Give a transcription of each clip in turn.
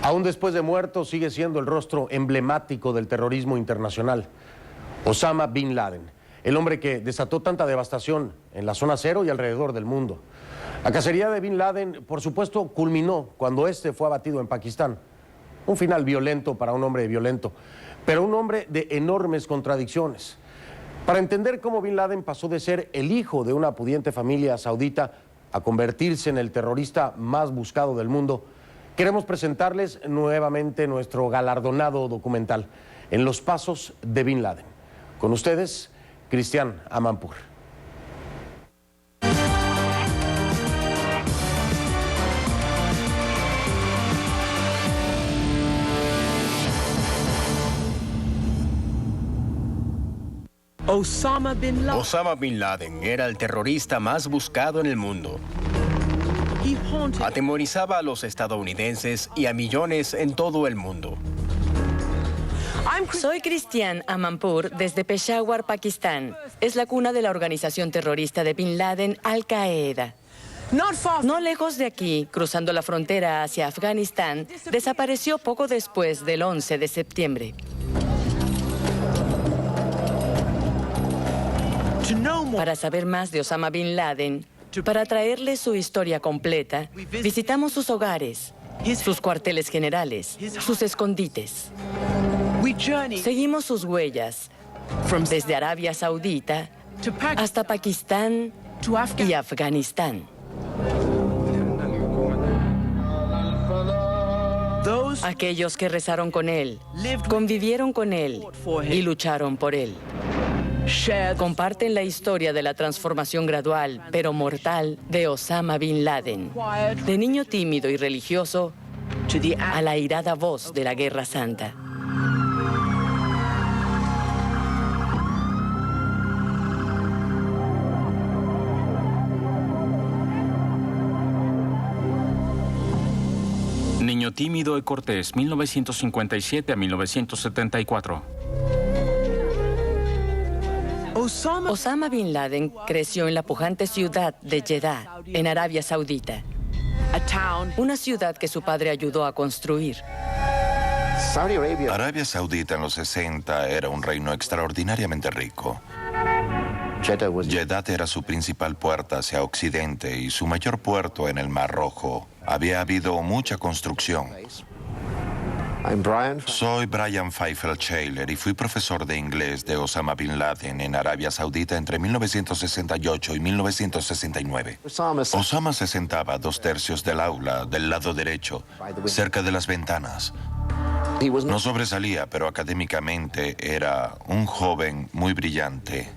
Aún después de muerto, sigue siendo el rostro emblemático del terrorismo internacional. Osama Bin Laden, el hombre que desató tanta devastación en la zona cero y alrededor del mundo. La cacería de Bin Laden, por supuesto, culminó cuando este fue abatido en Pakistán. Un final violento para un hombre violento, pero un hombre de enormes contradicciones. Para entender cómo Bin Laden pasó de ser el hijo de una pudiente familia saudita a convertirse en el terrorista más buscado del mundo, queremos presentarles nuevamente nuestro galardonado documental, En los pasos de Bin Laden. Con ustedes, Cristian Amanpour. Osama Bin Laden era el terrorista más buscado en el mundo. Atemorizaba a los estadounidenses y a millones en todo el mundo. Soy Cristian Amanpour desde Peshawar, Pakistán. Es la cuna de la organización terrorista de Bin Laden, Al-Qaeda. No lejos de aquí, cruzando la frontera hacia Afganistán, desapareció poco después del 11 de septiembre. Para saber más de Osama Bin Laden, para traerles su historia completa, visitamos sus hogares, sus cuarteles generales, sus escondites. Seguimos sus huellas, desde Arabia Saudita hasta Pakistán y Afganistán. Aquellos que rezaron con él, convivieron con él y lucharon por él. Comparten la historia de la transformación gradual, pero mortal, de Osama Bin Laden, de niño tímido y religioso a la airada voz de la Guerra Santa. Niño tímido y cortés, 1957 a 1974. Osama Bin Laden creció en la pujante ciudad de Jeddah, en Arabia Saudita, una ciudad que su padre ayudó a construir. Arabia Saudita en los 60 era un reino extraordinariamente rico. Jeddah era su principal puerta hacia Occidente y su mayor puerto en el Mar Rojo. Había habido mucha construcción. Soy Brian Feifel-Shaler y fui profesor de inglés de Osama Bin Laden en Arabia Saudita entre 1968 y 1969. Osama se sentaba a 2/3 del aula, del lado derecho, cerca de las ventanas. No sobresalía, pero académicamente era un joven muy brillante.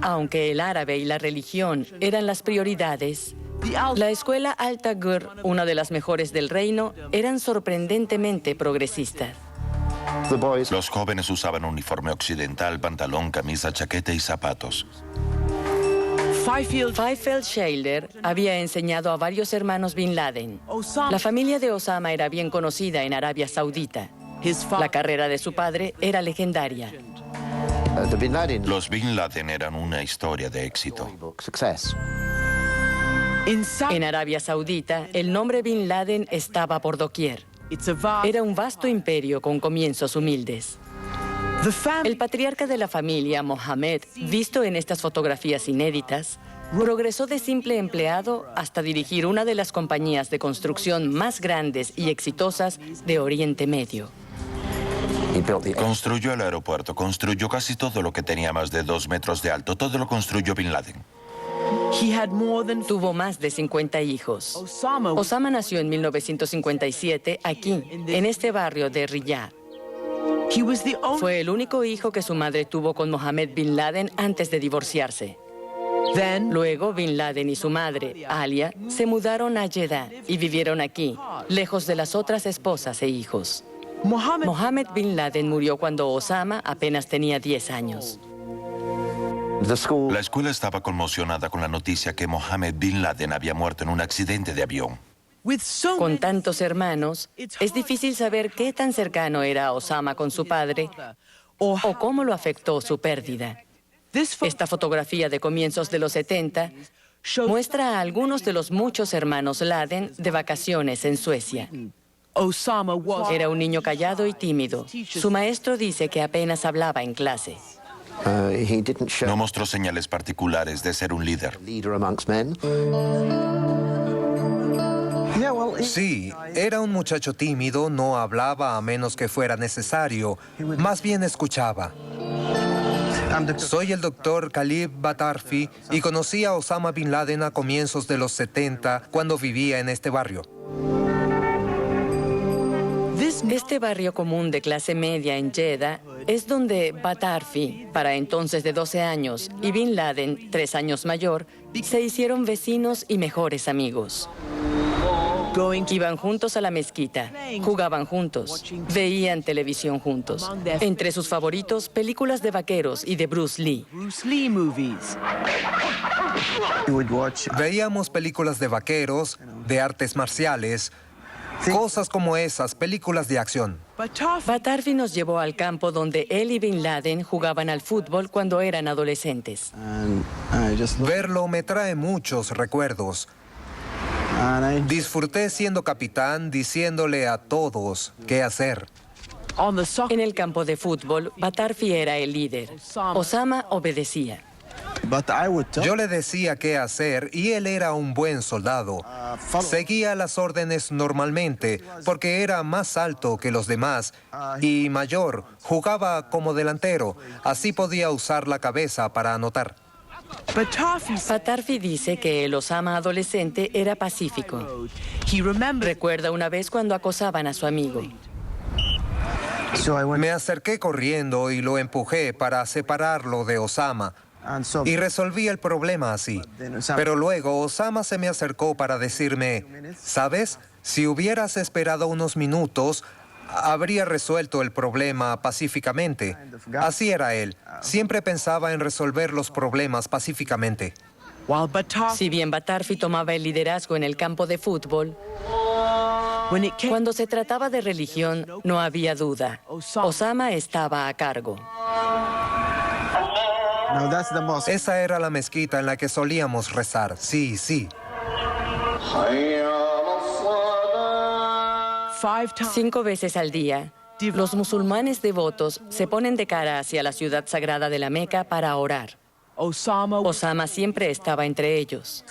Aunque el árabe y la religión eran las prioridades, la escuela Al-Taghur, una de las mejores del reino, eran sorprendentemente progresistas. Los jóvenes usaban uniforme occidental, pantalón, camisa, chaqueta y zapatos. Feifel-Shaler había enseñado a varios hermanos Bin Laden. La familia de Osama era bien conocida en Arabia Saudita. La carrera de su padre era legendaria. Los Bin Laden eran una historia de éxito. En Arabia Saudita, el nombre Bin Laden estaba por doquier. Era un vasto imperio con comienzos humildes. El patriarca de la familia, Mohammed, visto en estas fotografías inéditas, progresó de simple empleado hasta dirigir una de las compañías de construcción más grandes y exitosas de Oriente Medio. Construyó el aeropuerto, construyó casi todo lo que tenía más de 2 metros de alto. Todo lo construyó Bin Laden. Tuvo más de 50 hijos. Osama nació en 1957 aquí, en este barrio de Riyadh. Fue el único hijo que su madre tuvo con Mohammed Bin Laden antes de divorciarse. Luego, Bin Laden y su madre, Alia, se mudaron a Jeddah y vivieron aquí, lejos de las otras esposas e hijos. Mohammed Bin Laden murió cuando Osama apenas tenía 10 años. La escuela estaba conmocionada con la noticia que Mohammed Bin Laden había muerto en un accidente de avión. Con tantos hermanos, es difícil saber qué tan cercano era Osama con su padre o cómo lo afectó su pérdida. Esta fotografía de comienzos de los 70 muestra a algunos de los muchos hermanos Laden de vacaciones en Suecia. Era un niño callado y tímido. Su maestro dice que apenas hablaba en clase. No mostró señales particulares de ser un líder. Sí, era un muchacho tímido, no hablaba a menos que fuera necesario, más bien escuchaba. Soy el doctor Khalid Batarfi y conocí a Osama Bin Laden a comienzos de los 70 cuando vivía en este barrio. Este barrio común de clase media en Jeddah es donde Batarfi, para entonces de 12 años, y Bin Laden, 3 años mayor, se hicieron vecinos y mejores amigos. Iban juntos a la mezquita, jugaban juntos, veían televisión juntos. Entre sus favoritos, películas de vaqueros y de Bruce Lee. Veíamos películas de vaqueros, de artes marciales, cosas como esas, películas de acción. Batarfi nos llevó al campo donde él y Bin Laden jugaban al fútbol cuando eran adolescentes. Verlo me trae muchos recuerdos. Disfruté siendo capitán, diciéndole a todos qué hacer. En el campo de fútbol, Batarfi era el líder. Osama obedecía. Yo le decía qué hacer y él era un buen soldado. Seguía las órdenes normalmente porque era más alto que los demás y mayor. Jugaba como delantero. Así podía usar la cabeza para anotar. Batarfi dice que el Osama adolescente era pacífico. Recuerda una vez cuando acosaban a su amigo. Me acerqué corriendo y lo empujé para separarlo de Osama. Y resolví el problema así. Pero luego Osama se me acercó para decirme, ¿sabes? Si hubieras esperado unos minutos, habría resuelto el problema pacíficamente. Así era él. Siempre pensaba en resolver los problemas pacíficamente. Si bien Batarfi tomaba el liderazgo en el campo de fútbol, cuando se trataba de religión no había duda. Osama estaba a cargo. Esa era la mezquita en la que solíamos rezar. Sí, sí. 5 veces al día, los musulmanes devotos se ponen de cara hacia la ciudad sagrada de la Meca para orar. Osama siempre estaba entre ellos.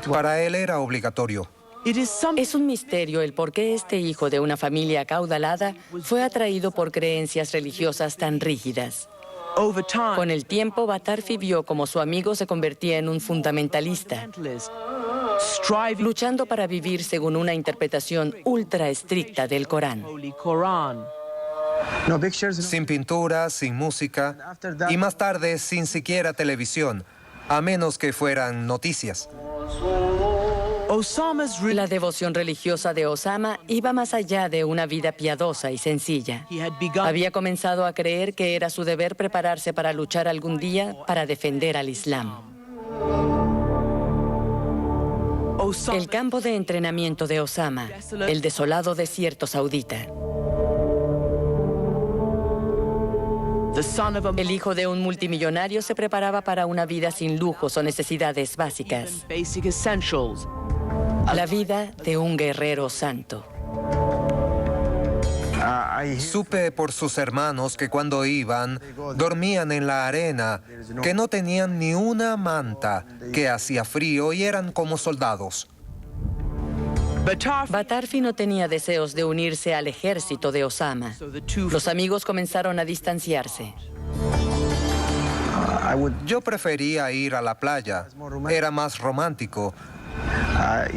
Para él era obligatorio. Es un misterio el por qué este hijo de una familia acaudalada fue atraído por creencias religiosas tan rígidas. Con el tiempo, Batarfi vio cómo su amigo se convertía en un fundamentalista, luchando para vivir según una interpretación ultra estricta del Corán. Sin pintura, sin música y más tarde sin siquiera televisión, a menos que fueran noticias. La devoción religiosa de Osama iba más allá de una vida piadosa y sencilla. Había comenzado a creer que era su deber prepararse para luchar algún día para defender al Islam. El campo de entrenamiento de Osama, el desolado desierto saudita. El hijo de un multimillonario se preparaba para una vida sin lujos o necesidades básicas. La vida de un guerrero santo. Supe por sus hermanos que cuando iban, dormían en la arena, que no tenían ni una manta, que hacía frío y eran como soldados. Batarfi no tenía deseos de unirse al ejército de Osama. Los amigos comenzaron a distanciarse. Yo prefería ir a la playa. Era más romántico.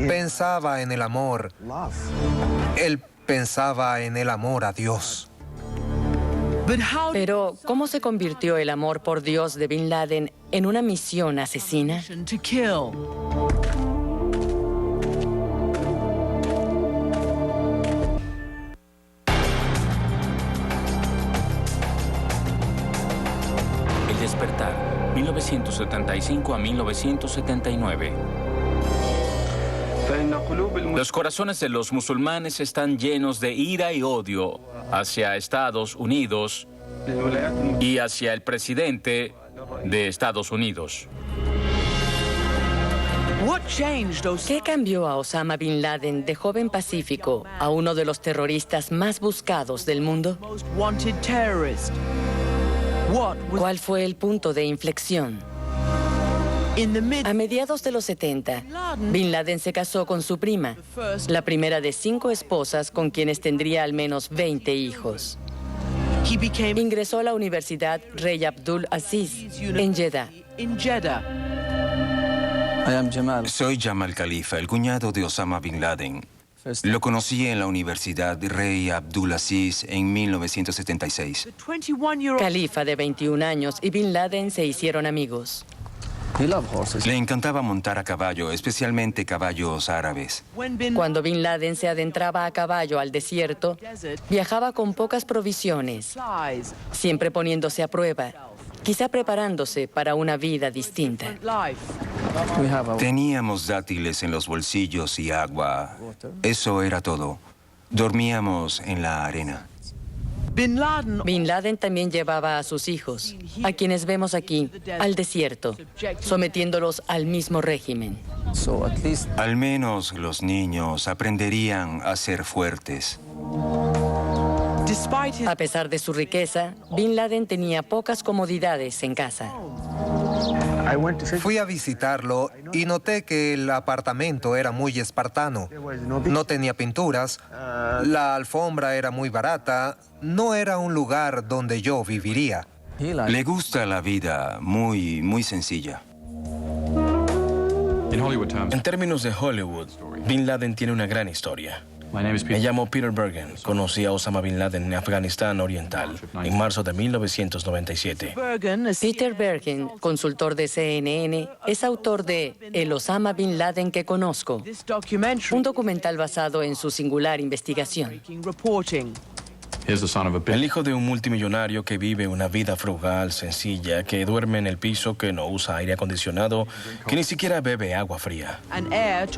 Pensaba en el amor. Él pensaba en el amor a Dios. Pero, ¿cómo se convirtió el amor por Dios de Bin Laden en una misión asesina? El despertar, 1975 a 1979. Los corazones de los musulmanes están llenos de ira y odio hacia Estados Unidos y hacia el presidente de Estados Unidos. ¿Qué cambió a Osama Bin Laden de joven pacífico a uno de los terroristas más buscados del mundo? ¿Cuál fue el punto de inflexión? A mediados de los 70, Bin Laden se casó con su prima, la primera de 5 esposas con quienes tendría al menos 20 hijos. Ingresó a la Universidad Rey Abdul Aziz en Jeddah. Soy Jamal Khalifa, el cuñado de Osama Bin Laden. Lo conocí en la Universidad Rey Abdul Aziz en 1976. Khalifa, de 21 años, y Bin Laden se hicieron amigos. Le encantaba montar a caballo, especialmente caballos árabes. Cuando Bin Laden se adentraba a caballo al desierto, viajaba con pocas provisiones, siempre poniéndose a prueba, quizá preparándose para una vida distinta. Teníamos dátiles en los bolsillos y agua. Eso era todo. Dormíamos en la arena. Bin Laden también llevaba a sus hijos, a quienes vemos aquí, al desierto, sometiéndolos al mismo régimen. Al menos los niños aprenderían a ser fuertes. A pesar de su riqueza, Bin Laden tenía pocas comodidades en casa. Fui a visitarlo y noté que el apartamento era muy espartano. No tenía pinturas, la alfombra era muy barata, no era un lugar donde yo viviría. Le gusta la vida muy sencilla. En términos de Hollywood, Bin Laden tiene una gran historia. Me llamo Peter Bergen. Conocí a Osama Bin Laden en Afganistán Oriental en marzo de 1997. Peter Bergen, consultor de CNN, es autor de El Osama Bin Laden que conozco, un documental basado en su singular investigación. El hijo de un multimillonario que vive una vida frugal, sencilla, que duerme en el piso, que no usa aire acondicionado, que ni siquiera bebe agua fría.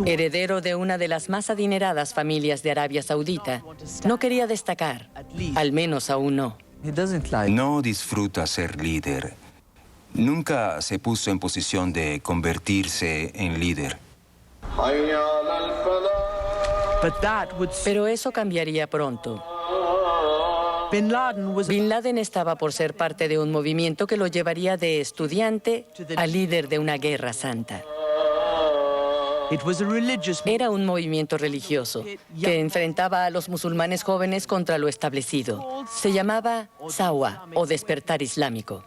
Heredero de una de las más adineradas familias de Arabia Saudita, no quería destacar, al menos aún no. No disfruta ser líder. Nunca se puso en posición de convertirse en líder. Pero eso cambiaría pronto. Bin Laden estaba por ser parte de un movimiento que lo llevaría de estudiante a líder de una guerra santa. Era un movimiento religioso que enfrentaba a los musulmanes jóvenes contra lo establecido. Se llamaba Sawa, o despertar islámico.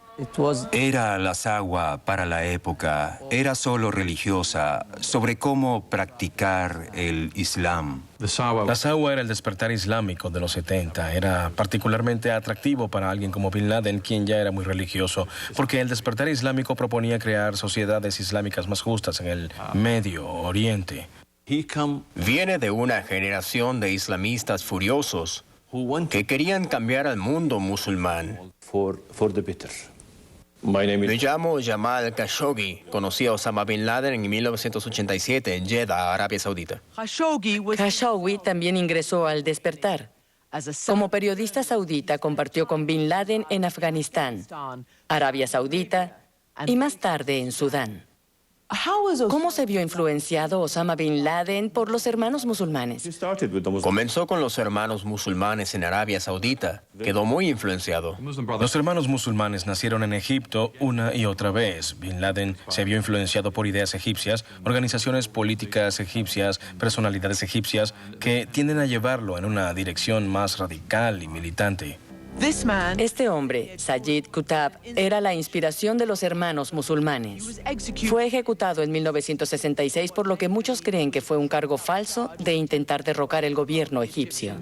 Era la Sawa para la época. Era solo religiosa sobre cómo practicar el Islam. La Sawa era el despertar islámico de los 70. Era particularmente atractivo para alguien como Bin Laden, quien ya era muy religioso, porque el despertar islámico proponía crear sociedades islámicas más justas en el Medio Oriente. Viene de una generación de islamistas furiosos que querían cambiar al mundo musulmán. Me llamo Jamal Khashoggi. Conocí a Osama Bin Laden en 1987 en Jeddah, Arabia Saudita. Khashoggi también ingresó al despertar. Como periodista saudita compartió con Bin Laden en Afganistán, Arabia Saudita y más tarde en Sudán. ¿Cómo se vio influenciado Osama Bin Laden por los hermanos musulmanes? Comenzó con los hermanos musulmanes en Arabia Saudita. Quedó muy influenciado. Los hermanos musulmanes nacieron en Egipto una y otra vez. Bin Laden se vio influenciado por ideas egipcias, organizaciones políticas egipcias, personalidades egipcias que tienden a llevarlo en una dirección más radical y militante. Este hombre, Sajid Qutb, era la inspiración de los hermanos musulmanes. Fue ejecutado en 1966, por lo que muchos creen que fue un cargo falso de intentar derrocar el gobierno egipcio.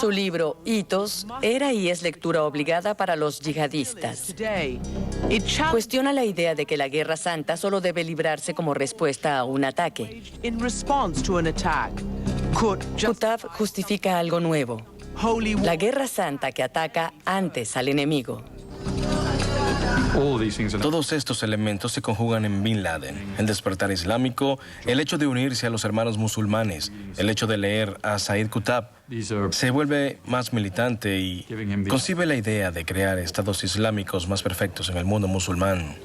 Su libro, Hitos, era y es lectura obligada para los yihadistas. Cuestiona la idea de que la Guerra Santa solo debe librarse como respuesta a un ataque. Qutb justifica algo nuevo: la Guerra Santa que ataca antes al enemigo. Todos estos elementos se conjugan en Bin Laden: el despertar islámico, el hecho de unirse a los hermanos musulmanes, el hecho de leer a Said Qutb. Se vuelve más militante y concibe la idea de crear estados islámicos más perfectos en el mundo musulmán.